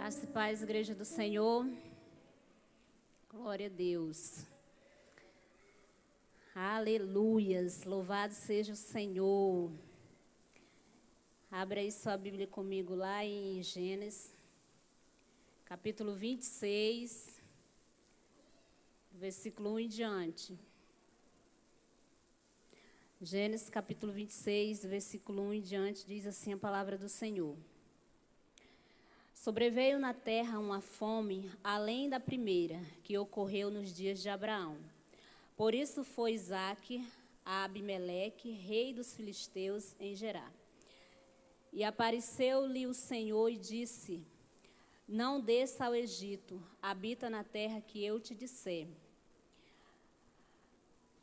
Graça e paz, Igreja do Senhor. Glória a Deus. Aleluias. Louvado seja o Senhor. Abra aí sua Bíblia comigo lá em Gênesis, capítulo 26, versículo 1 em diante. Gênesis, capítulo 26, versículo 1 em diante, diz assim a palavra do Senhor. Sobreveio na terra uma fome, além da primeira, que ocorreu nos dias de Abraão. Por isso foi Isaque a Abimeleque, rei dos filisteus, em Gerar. E apareceu-lhe o Senhor e disse: Não desça ao Egito, habita na terra que eu te disser.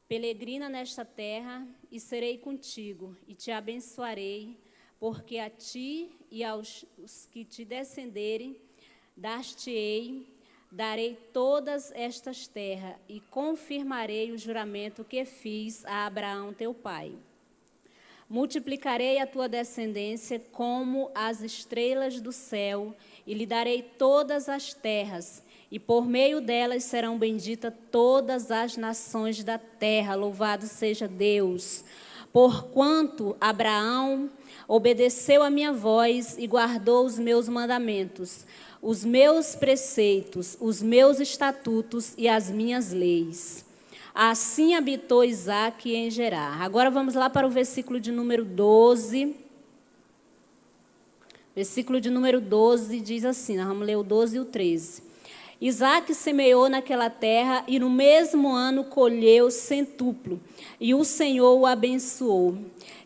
Pelegrina nesta terra, e serei contigo, e te abençoarei, porque a ti e aos que te descenderem, darei todas estas terras, e confirmarei o juramento que fiz a Abraão teu pai. Multiplicarei a tua descendência como as estrelas do céu, e lhe darei todas as terras, e por meio delas serão benditas todas as nações da terra. Louvado seja Deus! Porquanto Abraão obedeceu a minha voz e guardou os meus mandamentos, os meus preceitos, os meus estatutos e as minhas leis. Assim habitou Isaque em Gerar. Agora vamos lá para o versículo de número 12. Versículo de número 12 diz assim, nós vamos ler o 12 e o 13. Isaque semeou naquela terra e no mesmo ano colheu centuplo, e o Senhor o abençoou.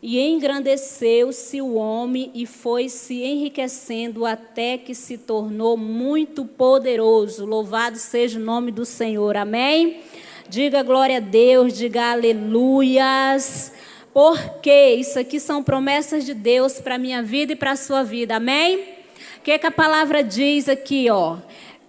E engrandeceu-se o homem e foi se enriquecendo até que se tornou muito poderoso. Louvado seja o nome do Senhor. Amém? Diga glória a Deus, diga aleluias. Porque isso aqui são promessas de Deus para a minha vida e para a sua vida. Amém? O que a palavra diz aqui, ó?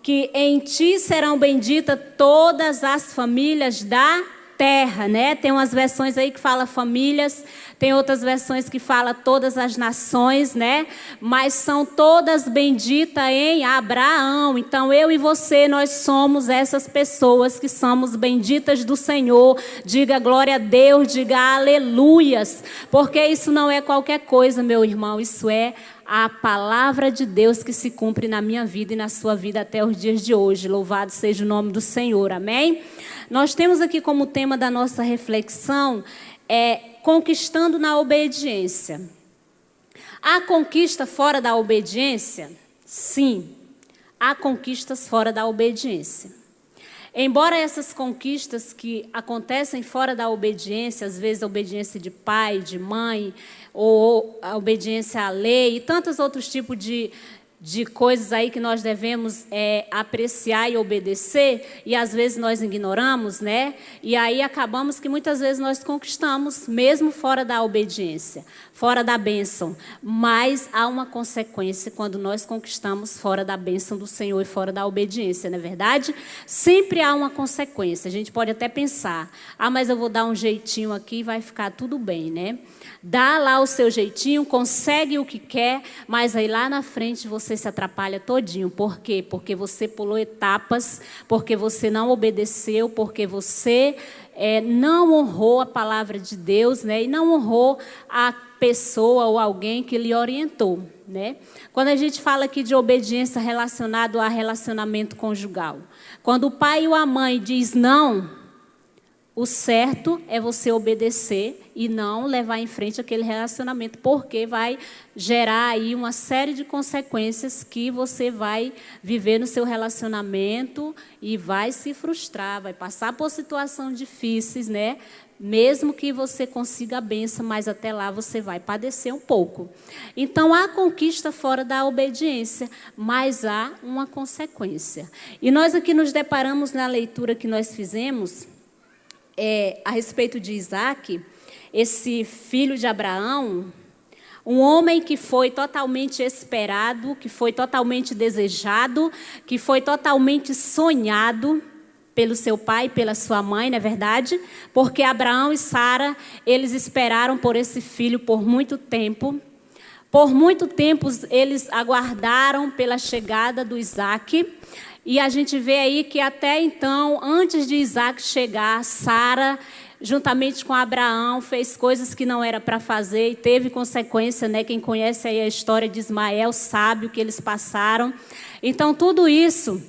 Que em ti serão benditas todas as famílias da terra, né? Tem umas versões aí que fala famílias, tem outras versões que fala todas as nações, né? Mas são todas benditas em Abraão. Então eu e você, nós somos essas pessoas que somos benditas do Senhor. Diga glória a Deus, diga aleluias, porque isso não é qualquer coisa, meu irmão, isso é a palavra de Deus que se cumpre na minha vida e na sua vida até os dias de hoje. Louvado seja o nome do Senhor, amém? Nós temos aqui como tema da nossa reflexão, conquistando na obediência. Há conquista fora da obediência? Sim, há conquistas fora da obediência. Embora essas conquistas que acontecem fora da obediência, às vezes a obediência de pai, de mãe, ou a obediência à lei e tantos outros tipos de coisas aí que nós devemos apreciar e obedecer, e às vezes nós ignoramos, né? E aí acabamos que muitas vezes nós conquistamos, mesmo fora da obediência, fora da bênção. Mas há uma consequência quando nós conquistamos fora da bênção do Senhor e fora da obediência, não é verdade? Sempre há uma consequência. A gente pode até pensar, mas eu vou dar um jeitinho aqui e vai ficar tudo bem, né? Dá lá o seu jeitinho, consegue o que quer, mas aí lá na frente você se atrapalha todinho. Por quê? Porque você pulou etapas, porque você não obedeceu, porque você não honrou a palavra de Deus, né? E não honrou a pessoa ou alguém que lhe orientou, né? Quando a gente fala aqui de obediência relacionado a relacionamento conjugal, quando o pai ou a mãe diz não, o certo é você obedecer e não levar em frente aquele relacionamento, porque vai gerar aí uma série de consequências que você vai viver no seu relacionamento e vai se frustrar, vai passar por situações difíceis, né? Mesmo que você consiga a bênção, mas até lá você vai padecer um pouco. Então, há conquista fora da obediência, mas há uma consequência. E nós aqui nos deparamos na leitura que nós fizemos, a respeito de Isaque, esse filho de Abraão, um homem que foi totalmente esperado, que foi totalmente desejado, que foi totalmente sonhado pelo seu pai e pela sua mãe, não é verdade? Porque Abraão e Sara, eles esperaram por esse filho por muito tempo. Por muito tempo eles aguardaram pela chegada do Isaac. E a gente vê aí que até então, antes de Isaac chegar, Sara, juntamente com Abraão, fez coisas que não era para fazer e teve consequência, né? Quem conhece aí a história de Ismael sabe o que eles passaram. Então, tudo isso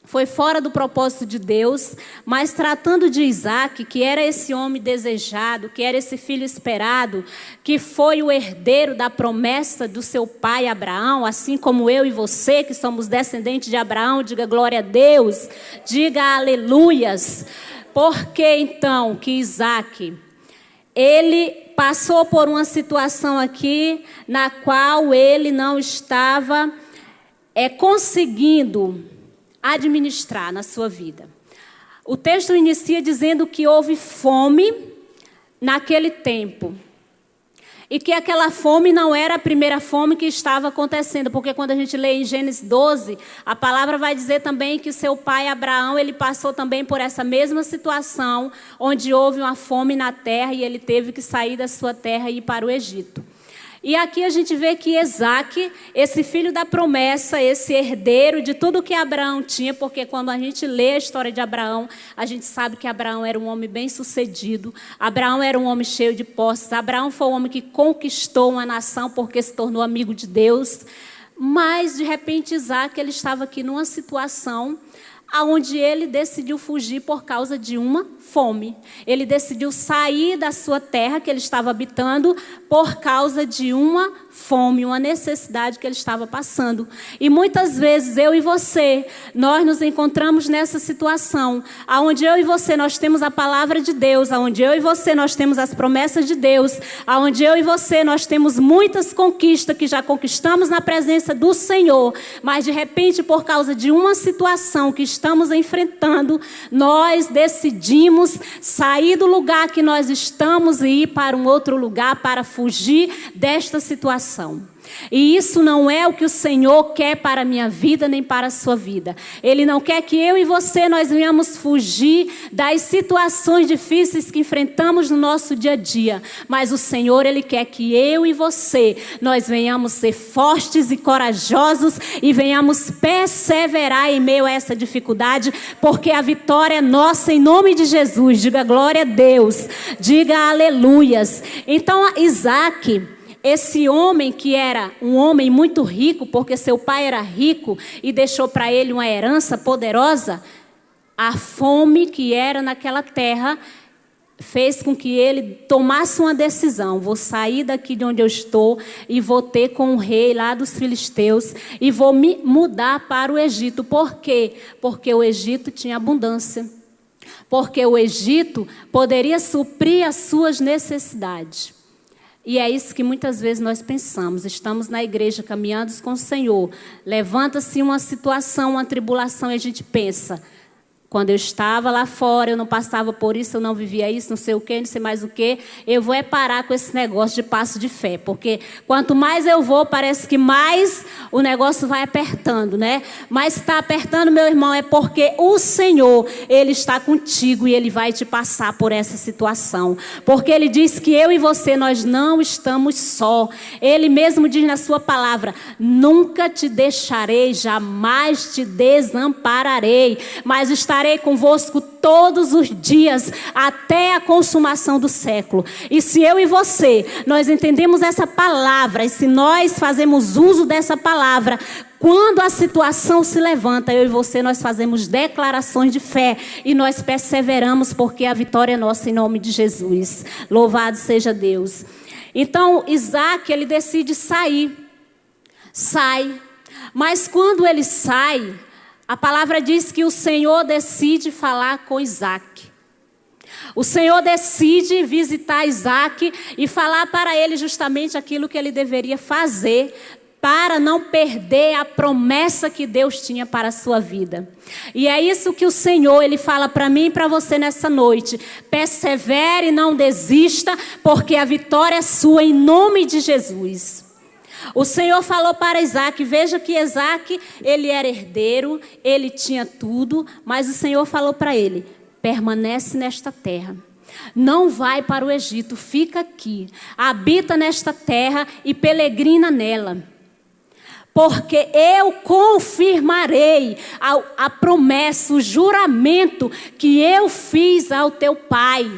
foi fora do propósito de Deus, mas tratando de Isaac, que era esse homem desejado, que era esse filho esperado, que foi o herdeiro da promessa do seu pai Abraão, assim como eu e você, que somos descendentes de Abraão, diga glória a Deus, diga aleluias. Por que então que Isaac, ele passou por uma situação aqui na qual ele não estava conseguindo administrar na sua vida? O texto inicia dizendo que houve fome naquele tempo. E que aquela fome não era a primeira fome que estava acontecendo, porque quando a gente lê em Gênesis 12, a palavra vai dizer também que seu pai Abraão, ele passou também por essa mesma situação, onde houve uma fome na terra e ele teve que sair da sua terra e ir para o Egito. E aqui a gente vê que Isaac, esse filho da promessa, esse herdeiro de tudo que Abraão tinha, porque quando a gente lê a história de Abraão, a gente sabe que Abraão era um homem bem-sucedido, Abraão era um homem cheio de posses, Abraão foi um homem que conquistou uma nação porque se tornou amigo de Deus, mas de repente Isaac, ele estava aqui numa situação onde ele decidiu fugir por causa de uma fome. Ele decidiu sair da sua terra que ele estava habitando por causa de uma fome, uma necessidade que ele estava passando. E muitas vezes eu e você, nós nos encontramos nessa situação, onde eu e você nós temos a palavra de Deus, onde eu e você nós temos as promessas de Deus, onde eu e você nós temos muitas conquistas que já conquistamos na presença do Senhor, mas de repente por causa de uma situação que estamos enfrentando, nós decidimos sair do lugar que nós estamos e ir para um outro lugar para fugir desta situação. E isso não é o que o Senhor quer para a minha vida nem para a sua vida. Ele não quer que eu e você nós venhamos fugir das situações difíceis que enfrentamos no nosso dia a dia. Mas o Senhor, Ele quer que eu e você nós venhamos ser fortes e corajosos e venhamos perseverar em meio a essa dificuldade, porque a vitória é nossa em nome de Jesus. Diga glória a Deus, diga aleluias. Então Isaac, esse homem que era um homem muito rico, porque seu pai era rico e deixou para ele uma herança poderosa, a fome que era naquela terra fez com que ele tomasse uma decisão: vou sair daqui de onde eu estou e vou ter com o rei lá dos filisteus e vou me mudar para o Egito. Por quê? Porque o Egito tinha abundância. Porque o Egito poderia suprir as suas necessidades. E é isso que muitas vezes nós pensamos. Estamos na igreja caminhando com o Senhor. Levanta-se uma situação, uma tribulação e a gente pensa: quando eu estava lá fora, eu não passava por isso, eu não vivia isso, não sei o quê, não sei mais o quê. Eu vou parar com esse negócio de passo de fé. Porque quanto mais eu vou, parece que mais o negócio vai apertando, né? Mas está apertando, meu irmão, é porque o Senhor, Ele está contigo e Ele vai te passar por essa situação. Porque Ele diz que eu e você, nós não estamos só. Ele mesmo diz na sua palavra: nunca te deixarei, jamais te desampararei, mas estarei convosco todos os dias até a consumação do século. E se eu e você, nós entendemos essa palavra, e se nós fazemos uso dessa palavra, quando a situação se levanta, eu e você, nós fazemos declarações de fé e nós perseveramos, porque a vitória é nossa em nome de Jesus. Louvado seja Deus. Então, Isaac, ele decide sair. Sai. Mas quando ele sai, a palavra diz que o Senhor decide falar com Isaac. O Senhor decide visitar Isaac e falar para ele justamente aquilo que ele deveria fazer para não perder a promessa que Deus tinha para a sua vida. E é isso que o Senhor, Ele fala para mim e para você nessa noite: persevere e não desista, porque a vitória é sua em nome de Jesus. O Senhor falou para Isaac, veja que Isaac, ele era herdeiro, ele tinha tudo, mas o Senhor falou para ele: permanece nesta terra. Não vai para o Egito, fica aqui. Habita nesta terra e peregrina nela. Porque eu confirmarei a promessa, o juramento que eu fiz ao teu pai.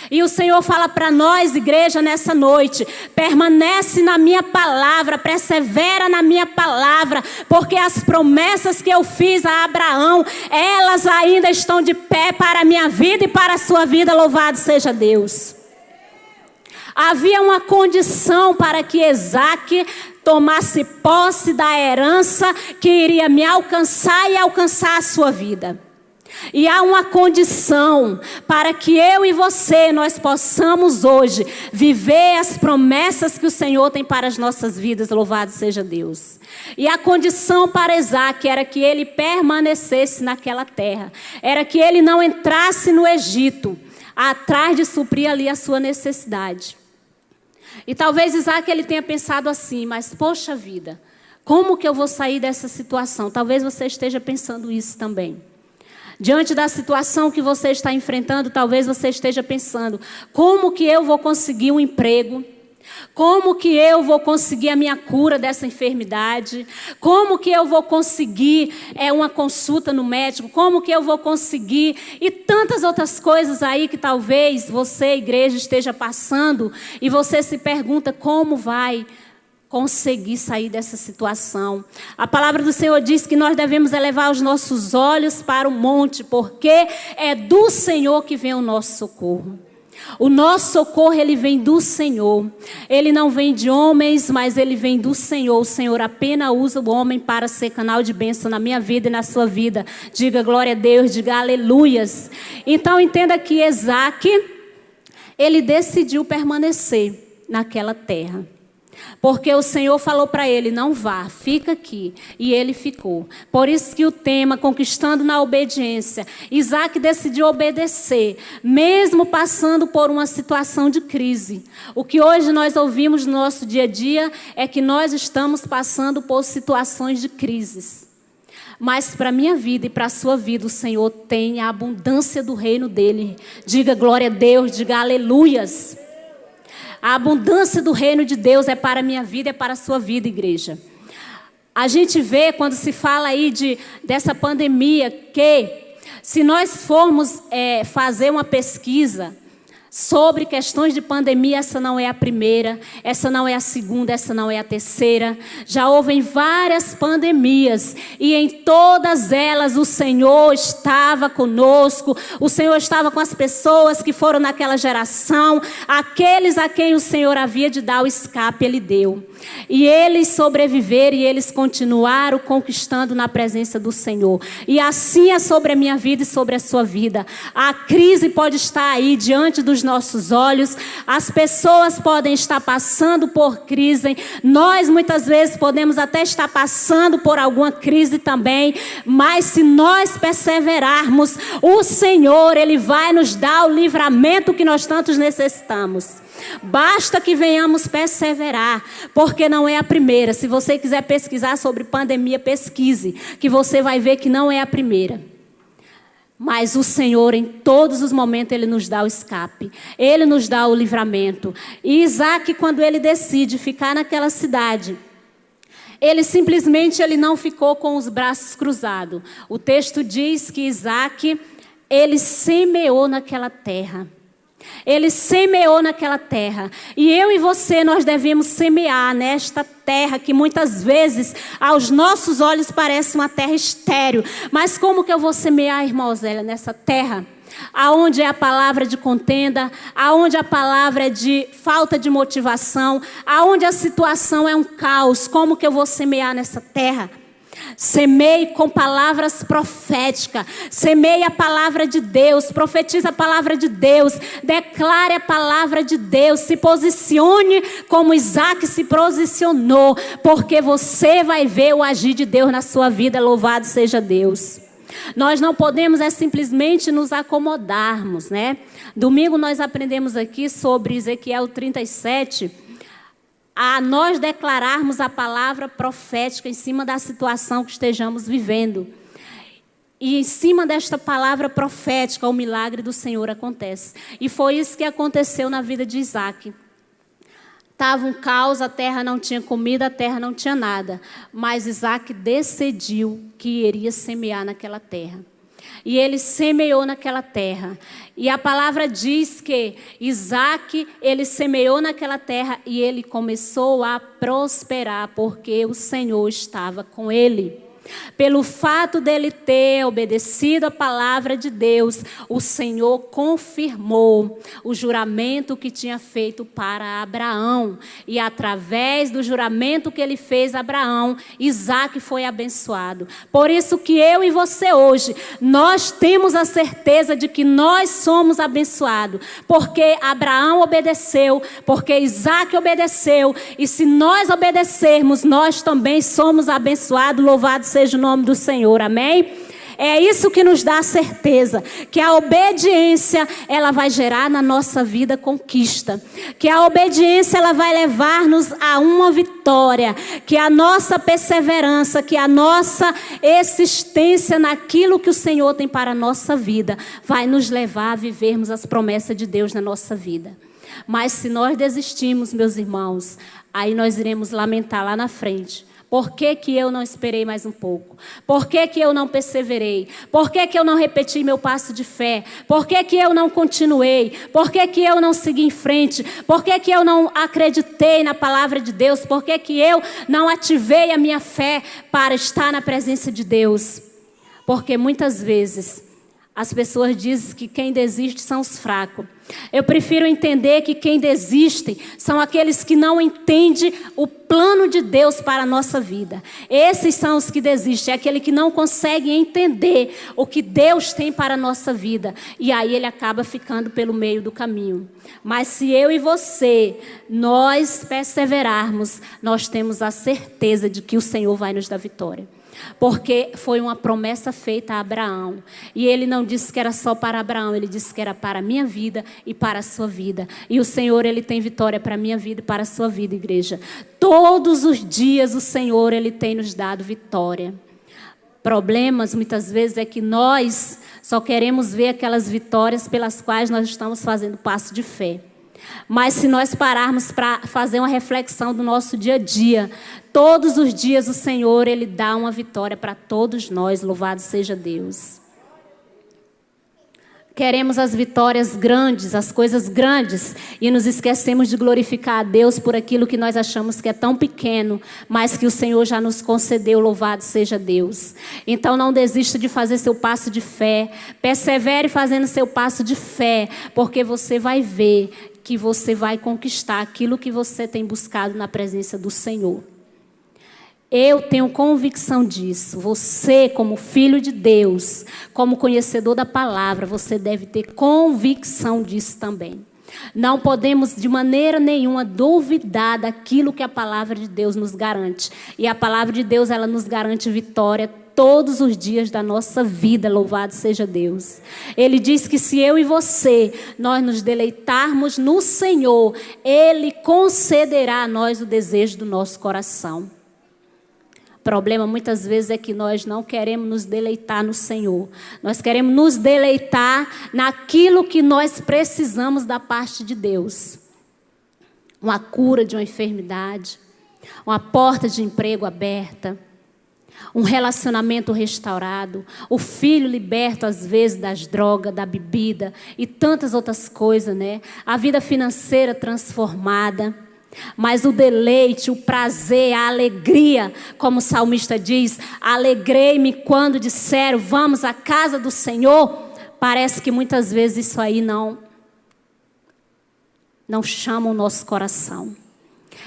E o Senhor fala para nós, igreja, nessa noite: permanece na minha palavra, persevera na minha palavra, porque as promessas que eu fiz a Abraão, elas ainda estão de pé para a minha vida e para a sua vida, louvado seja Deus. Havia uma condição para que Isaque tomasse posse da herança que iria me alcançar e alcançar a sua vida. E há uma condição para que eu e você, nós possamos hoje viver as promessas que o Senhor tem para as nossas vidas, louvado seja Deus. E a condição para Isaque era que ele permanecesse naquela terra, era que ele não entrasse no Egito, atrás de suprir ali a sua necessidade. E talvez Isaque ele tenha pensado assim: mas poxa vida, como que eu vou sair dessa situação? Talvez você esteja pensando isso também. Diante da situação que você está enfrentando, talvez você esteja pensando: como que eu vou conseguir um emprego? Como que eu vou conseguir a minha cura dessa enfermidade? Como que eu vou conseguir uma consulta no médico? Como que eu vou conseguir? E tantas outras coisas aí que talvez você, igreja, esteja passando. E você se pergunta: como vai conseguir sair dessa situação? A palavra do Senhor diz que nós devemos elevar os nossos olhos para o monte, porque é do Senhor que vem o nosso socorro. O nosso socorro, ele vem do Senhor. Ele não vem de homens, mas ele vem do Senhor. O Senhor apenas usa o homem para ser canal de bênção na minha vida e na sua vida. Diga glória a Deus, diga aleluias. Então entenda que Isaque, ele decidiu permanecer naquela terra. Porque o Senhor falou para ele: não vá, fica aqui. E ele ficou. Por isso que o tema, conquistando na obediência, Isaque decidiu obedecer, mesmo passando por uma situação de crise. O que hoje nós ouvimos no nosso dia a dia é que nós estamos passando por situações de crises. Mas para a minha vida e para a sua vida, o Senhor tem a abundância do reino dele. Diga glória a Deus, diga aleluias. A abundância do reino de Deus é para a minha vida, é para a sua vida, igreja. A gente vê quando se fala aí dessa pandemia que se nós formos fazer uma pesquisa sobre questões de pandemia, essa não é a primeira, essa não é a segunda, essa não é a terceira. Já houve várias pandemias e em todas elas o Senhor estava conosco, o Senhor estava com as pessoas que foram naquela geração, aqueles a quem o Senhor havia de dar o escape, Ele deu. E eles sobreviveram e eles continuaram conquistando na presença do Senhor. E assim é sobre a minha vida e sobre a sua vida. A crise pode estar aí diante dos nossos olhos, as pessoas podem estar passando por crise, nós muitas vezes podemos até estar passando por alguma crise também, mas se nós perseverarmos, o Senhor, Ele vai nos dar o livramento que nós tantos necessitamos. Basta que venhamos perseverar, porque não é a primeira. Se você quiser pesquisar sobre pandemia, pesquise, que você vai ver que não é a primeira. Mas o Senhor, em todos os momentos, Ele nos dá o escape. Ele nos dá o livramento. E Isaque, quando ele decide ficar naquela cidade, ele simplesmente não ficou com os braços cruzados. O texto diz que Isaque, ele semeou naquela terra. Ele semeou naquela terra. E eu e você, nós devemos semear nesta terra que muitas vezes aos nossos olhos parece uma terra estéril. Mas como que eu vou semear, irmã Osélia, nessa terra aonde é a palavra de contenda, aonde a palavra é de falta de motivação, aonde a situação é um caos? Como que eu vou semear nessa terra? Semeie com palavras proféticas, semeie a palavra de Deus, profetize a palavra de Deus, declare a palavra de Deus, se posicione como Isaque se posicionou, porque você vai ver o agir de Deus na sua vida, louvado seja Deus. Nós não podemos simplesmente nos acomodarmos, né? Domingo nós aprendemos aqui sobre Ezequiel 37, a nós declararmos a palavra profética em cima da situação que estejamos vivendo. E em cima desta palavra profética, o milagre do Senhor acontece. E foi isso que aconteceu na vida de Isaac. Estava um caos, a terra não tinha comida, a terra não tinha nada. Mas Isaac decidiu que iria semear naquela terra. E ele semeou naquela terra. E a palavra diz que Isaac, ele semeou naquela terra e ele começou a prosperar, porque o Senhor estava com ele. Pelo fato dele ter obedecido a palavra de Deus, o Senhor confirmou o juramento que tinha feito para Abraão. E através do juramento que ele fez a Abraão, Isaac foi abençoado. Por isso que eu e você hoje, nós temos a certeza de que nós somos abençoados. Porque Abraão obedeceu, porque Isaac obedeceu. E se nós obedecermos, nós também somos abençoados. Louvado seja o nome do Senhor, amém? É isso que nos dá a certeza, que a obediência, ela vai gerar na nossa vida conquista, que a obediência, ela vai levar-nos a uma vitória, que a nossa perseverança, que a nossa existência naquilo que o Senhor tem para a nossa vida, vai nos levar a vivermos as promessas de Deus na nossa vida. Mas se nós desistirmos, meus irmãos, aí nós iremos lamentar lá na frente. Por que que eu não esperei mais um pouco? Por que que eu não perseverei? Por que que eu não repeti meu passo de fé? Por que que eu não continuei? Por que que eu não segui em frente? Por que que eu não acreditei na palavra de Deus? Por que que eu não ativei a minha fé para estar na presença de Deus? Porque muitas vezes as pessoas dizem que quem desiste são os fracos. Eu prefiro entender que quem desiste são aqueles que não entendem o plano de Deus para a nossa vida. Esses são os que desistem, é aquele que não consegue entender o que Deus tem para a nossa vida. E aí ele acaba ficando pelo meio do caminho. Mas se eu e você, nós perseverarmos, nós temos a certeza de que o Senhor vai nos dar vitória. Porque foi uma promessa feita a Abraão. E ele não disse que era só para Abraão, ele disse que era para a minha vida e para a sua vida. E o Senhor, ele tem vitória para a minha vida e para a sua vida, igreja. Todos os dias o Senhor, ele tem nos dado vitória. Problemas, muitas vezes, é que nós só queremos ver aquelas vitórias pelas quais nós estamos fazendo passo de fé. Mas se nós pararmos para fazer uma reflexão do nosso dia a dia, todos os dias o Senhor, ele dá uma vitória para todos nós, louvado seja Deus. Queremos as vitórias grandes, as coisas grandes, e nos esquecemos de glorificar a Deus por aquilo que nós achamos que é tão pequeno, mas que o Senhor já nos concedeu, louvado seja Deus. Então não desista de fazer seu passo de fé, persevere fazendo seu passo de fé, porque você vai ver que você vai conquistar aquilo que você tem buscado na presença do Senhor. Eu tenho convicção disso. Você, como filho de Deus, como conhecedor da palavra, você deve ter convicção disso também. Não podemos de maneira nenhuma duvidar daquilo que a palavra de Deus nos garante. E a palavra de Deus, ela nos garante vitória todos os dias da nossa vida, louvado seja Deus. Ele diz que se eu e você, nós nos deleitarmos no Senhor, Ele concederá a nós o desejo do nosso coração. O problema muitas vezes é que nós não queremos nos deleitar no Senhor. Nós queremos nos deleitar naquilo que nós precisamos da parte de Deus. Uma cura de uma enfermidade, uma porta de emprego aberta, um relacionamento restaurado, o filho liberto às vezes das drogas, da bebida e tantas outras coisas, né? A vida financeira transformada. Mas o deleite, o prazer, a alegria, como o salmista diz, alegrei-me quando disseram, vamos à casa do Senhor. Parece que muitas vezes isso aí não chama o nosso coração.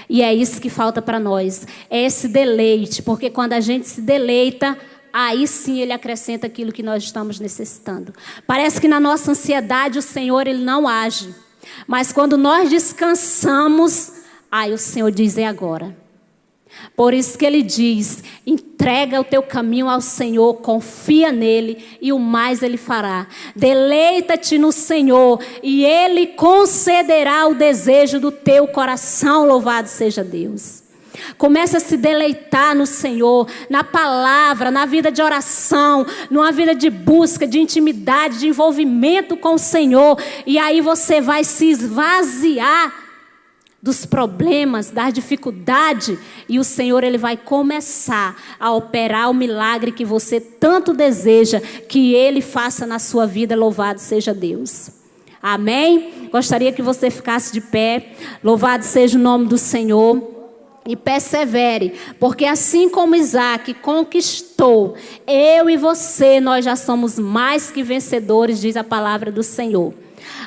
E é isso que falta para nós, é esse deleite, porque quando a gente se deleita, aí sim Ele acrescenta aquilo que nós estamos necessitando. Parece que na nossa ansiedade o Senhor, Ele não age, mas quando nós descansamos, aí o Senhor diz, é agora. Por isso que Ele diz, entrega o teu caminho ao Senhor, confia nele e o mais Ele fará. Deleita-te no Senhor e Ele concederá o desejo do teu coração, louvado seja Deus. Comece a se deleitar no Senhor, na palavra, na vida de oração, numa vida de busca, de intimidade, de envolvimento com o Senhor. E aí você vai se esvaziar dos problemas, da dificuldade, e o Senhor ele vai começar a operar o milagre que você tanto deseja que Ele faça na sua vida. Louvado seja Deus. Amém? Gostaria que você ficasse de pé. Louvado seja o nome do Senhor. E persevere, porque assim como Isaac conquistou, eu e você, nós já somos mais que vencedores, diz a palavra do Senhor.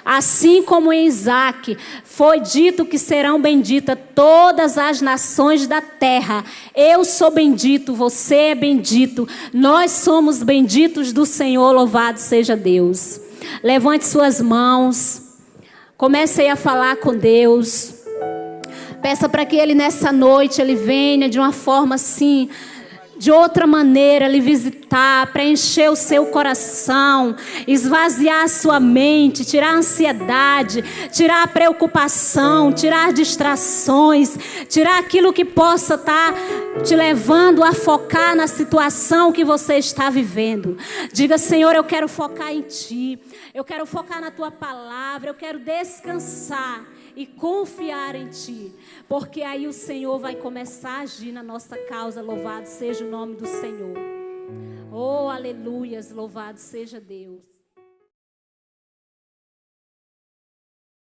Assim como em Isaac foi dito que serão benditas todas as nações da terra. Eu sou bendito, você é bendito, nós somos benditos do Senhor, louvado seja Deus. Levante suas mãos, comece a falar com Deus. Peça para que Ele nessa noite, Ele venha de uma forma assim, de outra maneira, lhe visitar, preencher o seu coração, esvaziar a sua mente, tirar a ansiedade, tirar a preocupação, tirar distrações, tirar aquilo que possa estar te levando a focar na situação que você está vivendo. Diga: Senhor, eu quero focar em Ti, eu quero focar na Tua palavra, eu quero descansar e confiar em Ti, porque aí o Senhor vai começar a agir na nossa causa. Louvado seja o nome do Senhor. Oh, aleluias, louvado seja Deus.